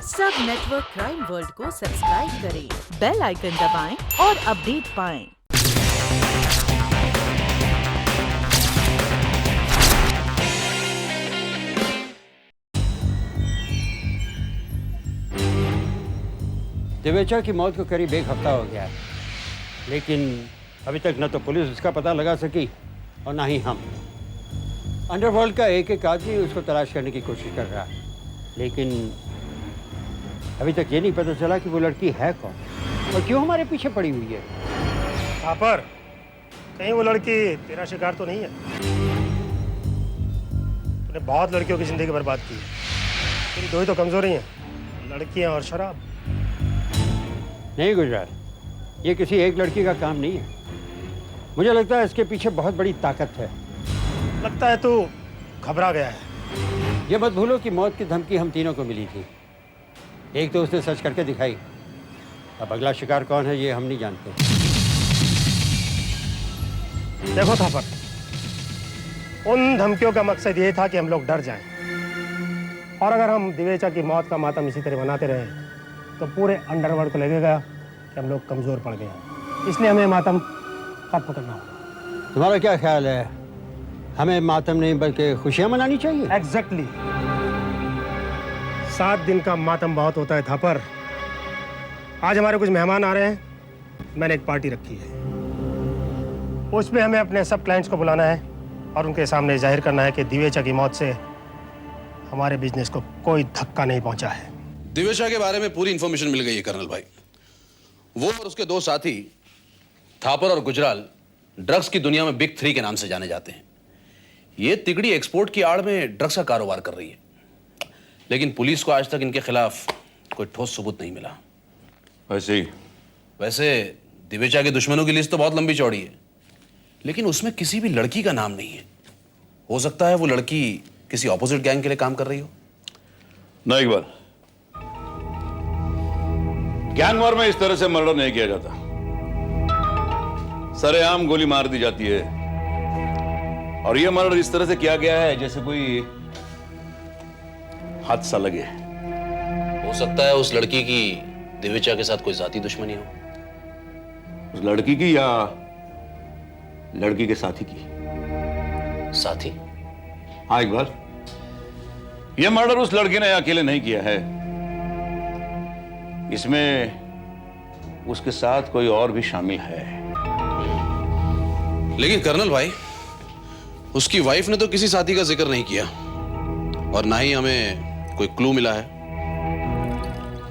सब network crime world को subscribe करें, बेल आइकन दबाएं और अपडेट पाएं। दिवेचा की मौत को करीब एक हफ्ता हो गया है, लेकिन अभी तक न तो पुलिस उसका पता लगा सकी और ना ही हम। अंडरवर्ल्ड का एक एक आदमी उसको तलाश करने की कोशिश कर रहा है, लेकिन अभी तक ये नहीं पता चला कि वो लड़की है कौन और क्यों हमारे पीछे पड़ी हुई है। पर कहीं वो लड़की तेरा शिकार तो नहीं है? तूने बहुत लड़कियों की जिंदगी बर्बाद की। तेरी दो ही तो कमजोरी हैं, लड़कियां और शराब। नहीं गुजराल, ये किसी एक लड़की का काम नहीं है। मुझे लगता है इसके पीछे बहुत बड़ी ताकत है। लगता है तू घबरा गया है। ये मत भूलो कि मौत की धमकी हम तीनों को मिली थी। एक तो उसने सच करके दिखाई, अब अगला शिकार कौन है ये हम नहीं जानते। देखो थापर, उन धमकियों का मकसद ये था कि हम लोग डर जाएं। और अगर हम दिवेचा की मौत का मातम इसी तरह मनाते रहे तो पूरे अंडरवर्ल्ड को लगेगा कि हम लोग कमजोर पड़ गए हैं। इसलिए हमें मातम खत्म करना होगा। तुम्हारा क्या ख्याल है, हमें मातम नहीं बल्कि खुशियां मनानी चाहिए? एग्जैक्टली। 7 दिन का मातम बहुत होता है थापर। आज हमारे कुछ मेहमान आ रहे हैं, मैंने एक पार्टी रखी है। उसमें हमें अपने सब क्लाइंट्स को बुलाना है और उनके सामने जाहिर करना है कि दिवेचा की मौत से हमारे बिजनेस को कोई धक्का नहीं पहुंचा है। दिवेचा के बारे में पूरी इंफॉर्मेशन मिल गई है कर्नल भाई। वो और उसके 2 साथी थापर और गुजराल ड्रग्स की दुनिया में बिग 3 के नाम से जाने जाते हैं। ये तिगड़ी एक्सपोर्ट की आड़ में ड्रग्स का कारोबार कर रही है, लेकिन पुलिस को आज तक इनके खिलाफ कोई ठोस सबूत नहीं मिला। वैसे दिवेचा के दुश्मनों की लिस्ट तो बहुत लंबी चौड़ी है, लेकिन उसमें किसी भी लड़की का नाम नहीं है। हो सकता है वो लड़की किसी ऑपोजिट गैंग के लिए काम कर रही हो। नहीं इकबाल, गैंग वॉर में इस तरह से मर्डर नहीं किया जाता। सरेआम गोली मार दी जाती है, और यह मर्डर इस तरह से किया गया है जैसे कोई हादसा लगे। हो सकता है उस लड़की की दिवेचा के साथ कोई जाती दुश्मनी हो। उस लड़की की या लड़की के साथी की? साथी? हाँ इकबाल, यह मर्डर उस लड़की ने अकेले नहीं किया है। इसमें उसके साथ कोई और भी शामिल है। लेकिन कर्नल भाई, उसकी वाइफ ने तो किसी साथी का जिक्र नहीं किया और ना ही हमें कोई क्लू मिला है।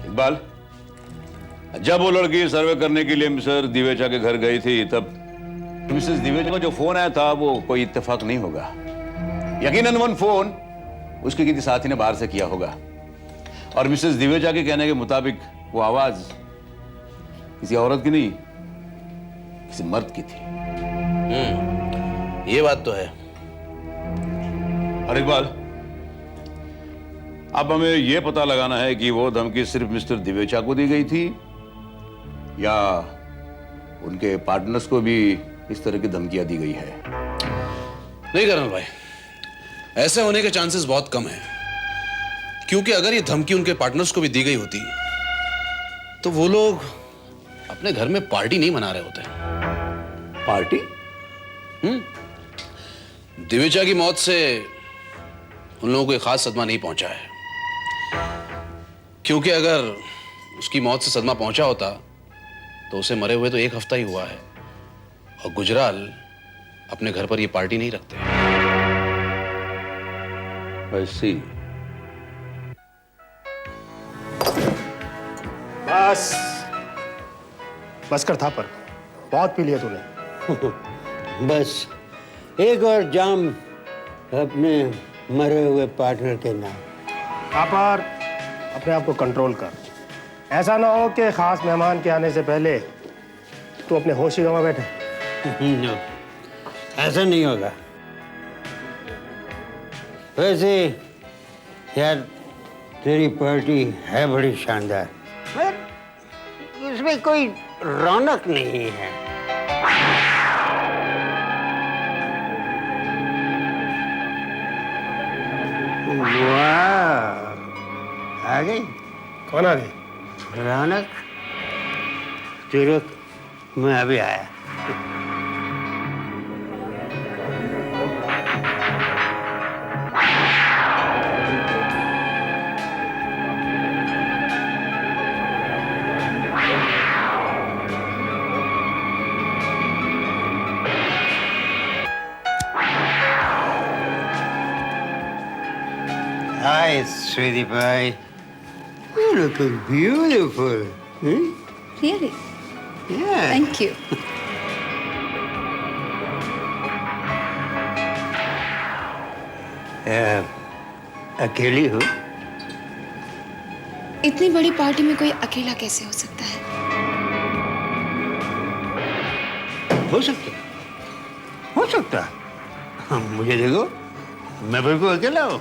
इकबाल, जब वो लड़की सर्वे करने के लिए मिस्टर दिवेचा के घर गई थी, तब मिसेस दिवेचा का जो फोन आया था वो कोई इत्तेफाक नहीं होगा। यकीनन वो फोन उसके किसी साथी ने बाहर से किया होगा, और मिसेस दिवेचा के कहने के मुताबिक वो आवाज किसी औरत की नहीं, किसी मर्द की थी। ये बात तो है। और इकबाल, अब हमें यह पता लगाना है कि वो धमकी सिर्फ मिस्टर दिवेचा को दी गई थी या उनके पार्टनर्स को भी इस तरह की धमकियां दी गई है। नहीं कर्नल भाई, ऐसे होने के चांसेस बहुत कम है, क्योंकि अगर ये धमकी उनके पार्टनर्स को भी दी गई होती तो वो लोग अपने घर में पार्टी नहीं मना रहे होते। पार्टी? दिवेचा की मौत से उन लोगों को एक खास सदमा नहीं पहुंचा है, क्योंकि अगर उसकी मौत से सदमा पहुंचा होता तो उसे मरे हुए तो 1 हफ्ता ही हुआ है, और गुजराल अपने घर पर ये पार्टी नहीं रखते। ऐसी बस कर थापर, बहुत पी लिया तूने। बस एक और जाम अपने मरे हुए पार्टनर के नाम। थापर, अपने आप को कंट्रोल कर। ऐसा ना हो कि खास मेहमान के आने से पहले तू अपने होश ही गंवा बैठे। नो, ऐसा नहीं होगा। वैसे यार, तेरी पार्टी है बड़ी शानदार, मगर उसमें कोई रौनक नहीं है। वाह, आ गई। कौन आ गई? रौनक, तेरे मैं अभी आया। Hi, sweetie pie. You're looking beautiful. Hmm? Really? Yeah. Thank you. अकेली हो? इतनी बड़ी पार्टी में कोई अकेला कैसे हो सकता है? हो सकता, हो सकता। मुझे देखो, मैं बिल्कुल अकेला हूँ।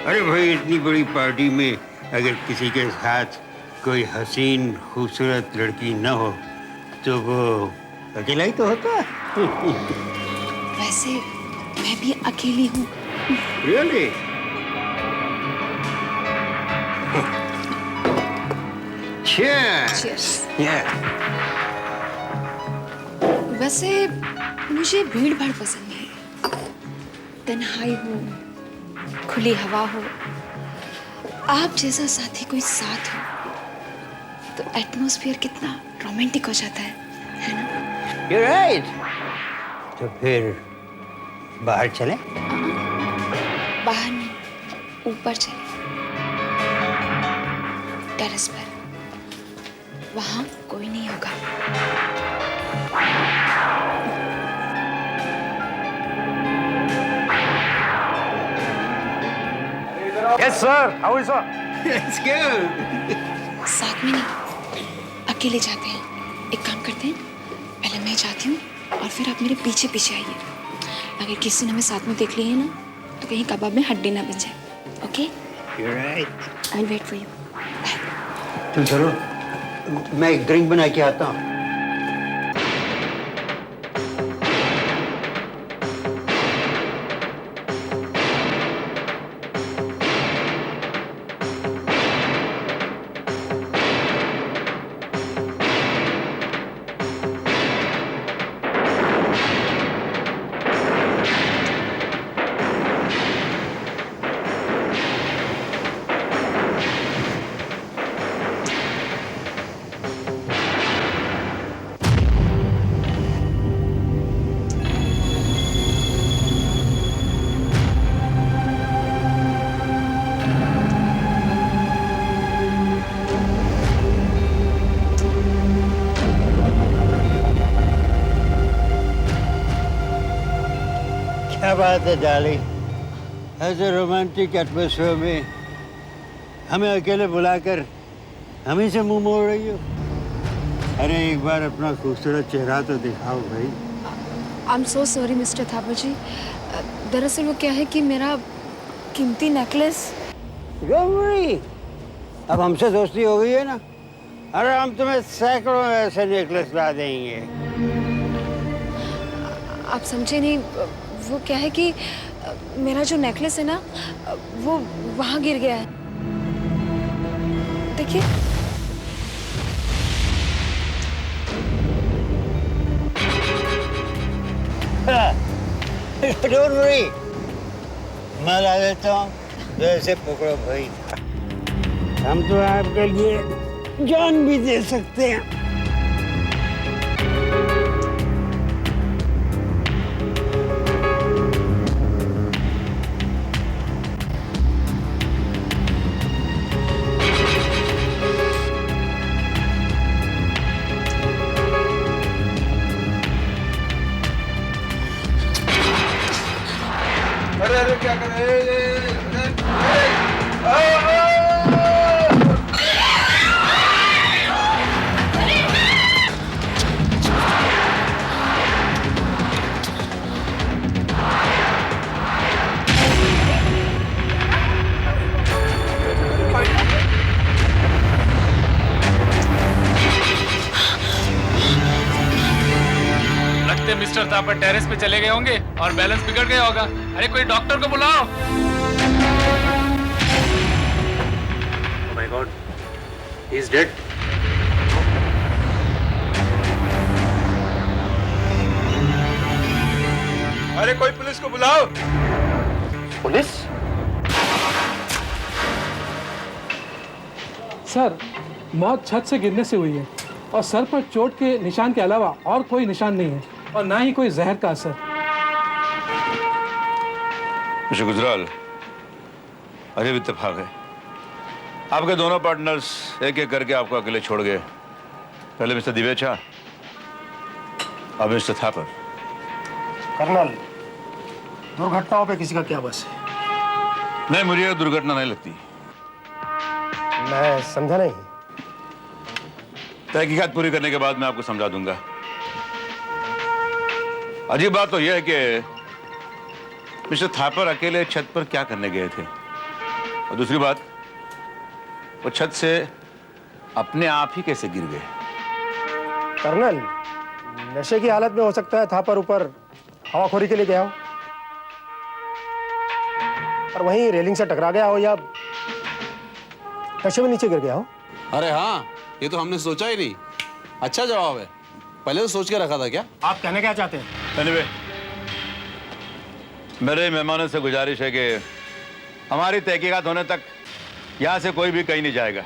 अरे भाई, इतनी बड़ी पार्टी में अगर किसी के साथ कोई हसीन खूबसूरत लड़की न हो तो वो अकेला ही तो होता है। वैसे मैं भी अकेली हूँ। Really? Cheers. Cheers. Yeah. वैसे मुझे भीड़ भाड़ पसंद नहीं। तन्हाई हो, खुली हवा हो, आप जैसा साथी कोई साथ हो तो एटमॉस्फेयर कितना रोमांटिक हो जाता है ना? You're right. तो फिर बाहर चले? बाहर नहीं, ऊपर चले, टेरेस पर। वहां कोई नहीं होगा। Yes, sir. How is it? Let's go. साथ में नहीं, अकेले जाते हैं। एक काम करते हैं, पहले मैं जाती हूँ और फिर आप मेरे पीछे पीछे आइए। अगर किसी ने हमें साथ में देख लिया है ना तो कहीं कबाब में हड्डी ना बन जाए। Okay? You're right. I will wait for you. तुम चलो, मैं एक ड्रिंक बना के आता हूँ। क्या बात है डार्लिंग, ऐसे रोमांटिक एटमॉस्फेयर में हमें अकेले बुलाकर हम ही से मुंह मोड़ रही हो? अरे एक बार अपना खूबसूरत चेहरा तो दिखाओ भाई। I am so sorry mister Thapar ji. दरअसल वो क्या है कि मेरा कीमती नेकलेस। Don't worry, अब हमसे दोस्ती हो गई है ना। अरे हम तुम्हें सैकड़ों ऐसे नेकलेस ला देंगे। आप समझे नहीं, वो क्या है कि मेरा जो नेकलेस है ना वो वहाँ गिर गया है। देखिए। Don't worry, मैं ला देता हूँ। वैसे पकड़ो भाई, हम तो आपके लिए जान भी दे सकते हैं। अरे क्या कर रहे लगते मिस्टर थापर टेरेस पे चले गए होंगे और बैलेंस बिगड़ गया होगा। अरे कोई डॉक्टर को बुलाओ। Oh my God, he is dead. अरे कोई पुलिस को बुलाओ। पुलिस? सर, मौत छत से गिरने से हुई है और सर पर चोट के निशान के अलावा और कोई निशान नहीं है और ना ही कोई जहर का असर। मिस्टर गुजराल, अजब इत्तेफाक है, आपके दोनों पार्टनर्स एक एक करके आपको अकेले छोड़ गए। पहले मिस्टर दिवेचा, अब मिस्टर थापर। कर्नल, दुर्घटनाओं पे किसी का क्या बस है? नहीं, मुझे ये दुर्घटना नहीं लगती। मैं समझा नहीं। तहकीकात पूरी करने के बाद मैं आपको समझा दूंगा। अजीब बात तो यह है कि मिस्टर थापर अकेले छत पर क्या करने गए थे, और दूसरी बात, वो छत से अपने आप ही कैसे गिर गए? कर्नल, नशे की हालत में हो सकता है थापर ऊपर हवाखोरी के लिए गया हो और वहीं रेलिंग से टकरा गया हो या नशे में नीचे गिर गया हो। अरे हाँ, ये तो हमने सोचा ही नहीं। अच्छा जवाब है, पहले तो सोच के रखा था क्या? आप कहने क्या चाहते हैं? Anyway, मेरे मेहमानों से गुजारिश है कि हमारी तहकीकात होने तक यहाँ से कोई भी कहीं नहीं जाएगा।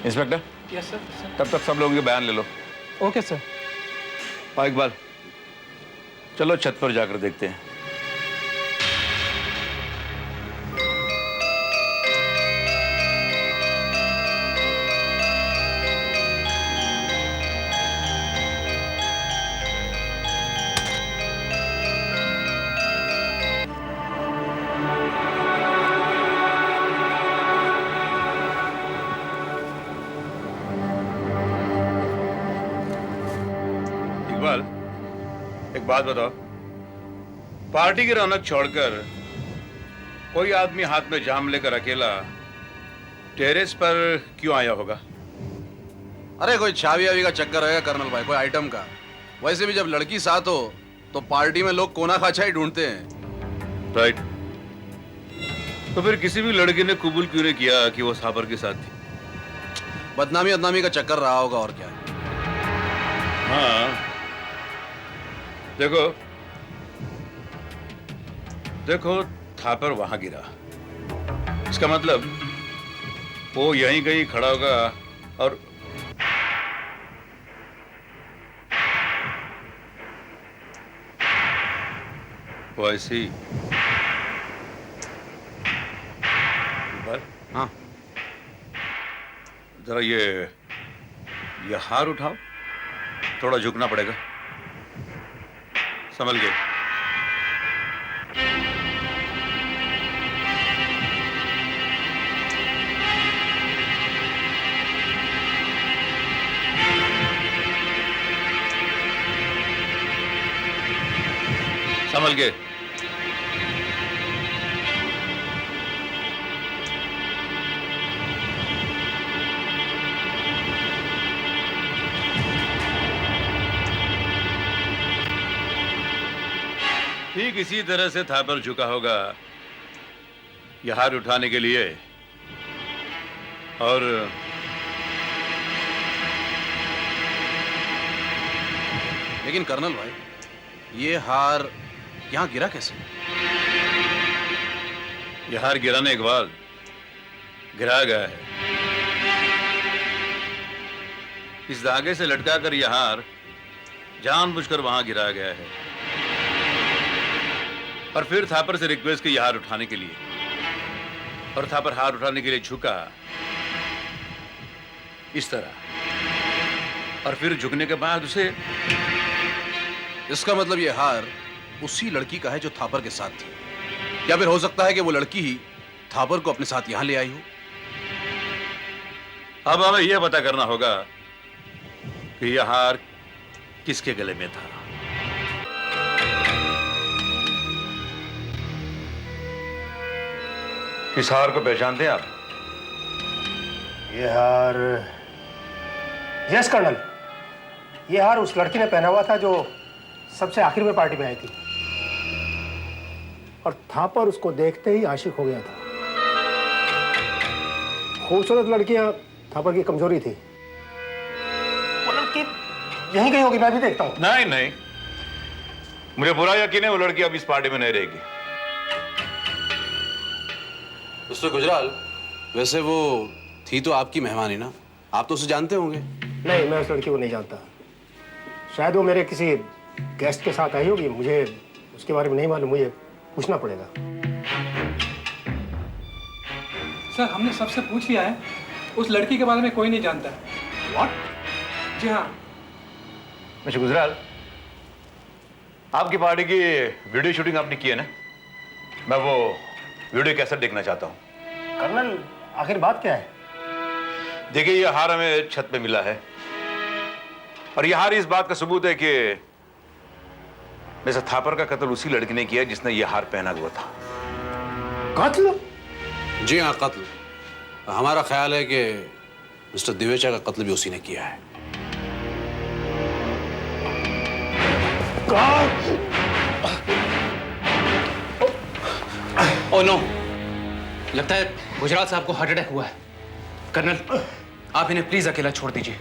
Inspector, yes sir. तब तक सब लोगों के बयान ले लो। Okay sir. और इकबाल, चलो छत पर जाकर देखते हैं। इकबाल, एक बात बताओ, पार्टी की रौनक छोड़कर कोई आदमी हाथ में जाम लेकर अकेला टेरेस पर क्यों आया होगा? अरे कोई छावी आवी का चक्कर रहेगा कर्नल भाई, कोई आइटम का। वैसे भी जब लड़की साथ हो तो पार्टी में लोग कोना खाचा ही ढूंढते हैं। राइट। तो फिर किसी भी लड़की ने कबूल क्यों नहीं किया कि वो थापर के साथ थी? बदनामी का चक्कर रहा होगा और क्या। हाँ, देखो थापर वहां गिरा, इसका मतलब वो यहीं कहीं खड़ा होगा और वो ऐसे ही। हाँ, जरा ये हार उठाओ, थोड़ा झुकना पड़ेगा। संभल गए। संभल गए। ठीक इसी तरह से थापर झुका होगा यह हार उठाने के लिए, और लेकिन कर्नल भाई, ये हार यहाँ गिरा कैसे? यह हार गिराने के बाद गिराया गया है। इस धागे से लटकाकर यह हार जानबूझकर वहां गिराया गया है, और फिर थापर से रिक्वेस्ट की यह हार उठाने के लिए, और थापर हार उठाने के लिए झुका इस तरह, और फिर झुकने के बाद उसे। इसका मतलब ये हार उसी लड़की का है जो थापर के साथ थी, या फिर हो सकता है कि वो लड़की ही थापर को अपने साथ यहां ले आई हो। अब हमें यह पता करना होगा कि यह हार किसके गले में था। किस हार को पहचानते हैं आप? ये हार, यस कर्नल, ये हार उस लड़की ने पहना हुआ था जो सबसे आखिर में पार्टी में आई थी, और थापर उसको देखते ही आशिक हो गया था। खूबसूरत लड़कियां थापर की कमजोरी थी। वो लड़की यहीं कहीं होगी, मैं भी देखता हूँ। नहीं नहीं, मुझे बुरा यकीन है वो लड़की अब इस पार्टी में नहीं रहेगी। मिस्टर गुजराल, वैसे वो थी तो आपकी मेहमान ही ना, आप तो उसे जानते होंगे। नहीं, मैं उस लड़की को नहीं जानता। शायद वो मेरे किसी गेस्ट के साथ आई होगी, मुझे उसके बारे में नहीं मालूम, मुझे पूछना पड़ेगा। सर हमने सबसे पूछ लिया है, उस लड़की के बारे में कोई नहीं जानता। व्हाट? जी हाँ। मिस्टर गुजराल, आपकी पार्टी की वीडियो शूटिंग आपने की है ना? मैं वो वीडियो कैसेट देखना चाहता हूँ। कर्नल, आखिर बात क्या है? देखिए, ये हार हमें छत पे मिला है और ये हार इस बात का सबूत है कि मिस्टर थापर का कत्ल उसी लड़की ने किया जिसने ये हार पहना हुआ था। कत्ल? जी हाँ, कत्ल। हमारा ख्याल है कि मिस्टर दिवेचा का कत्ल भी उसी ने किया है। ओह नो, लगता है गुजराल साहब को हार्ट अटैक हुआ है। कर्नल, आप इन्हें प्लीज अकेला छोड़ दीजिए।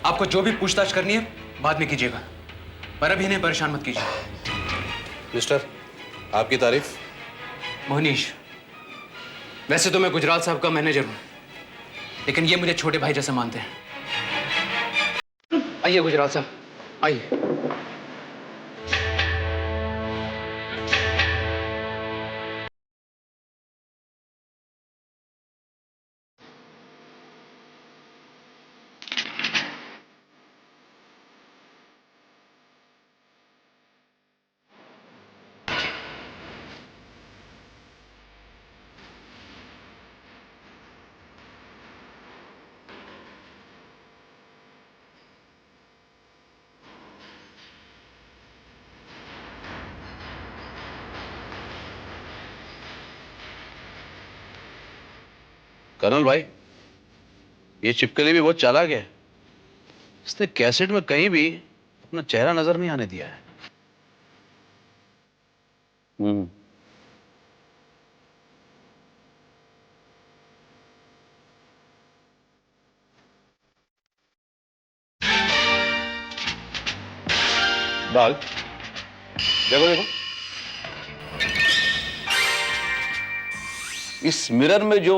आपको जो भी पूछताछ करनी है बाद में कीजिएगा, पर अभी इन्हें परेशान मत कीजिए। मिस्टर, आपकी तारीफ? मोहनीश, वैसे तो मैं गुजराल साहब का मैनेजर हूं, लेकिन ये मुझे छोटे भाई जैसा मानते हैं। आइए गुजराल साहब, आइए। कर्नल भाई, ये चिपकली भी बहुत चालाक है। इसने कैसेट में कहीं भी अपना चेहरा नजर नहीं आने दिया है। बाल देखो देखो, इस मिरर में जो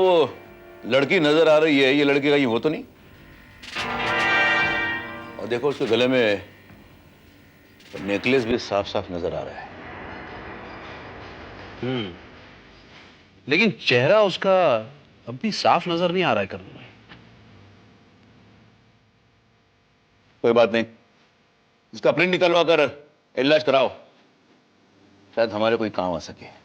लड़की नजर आ रही है, ये लड़की कहीं वो तो नहीं? और देखो उसके गले में नेकलेस भी साफ साफ नजर आ रहा है। लेकिन चेहरा उसका अब भी साफ नजर नहीं आ रहा है कर्नल भाई। कोई बात नहीं, इसका प्रिंट निकलवा कर इलाज कराओ, शायद हमारे कोई काम आ सके।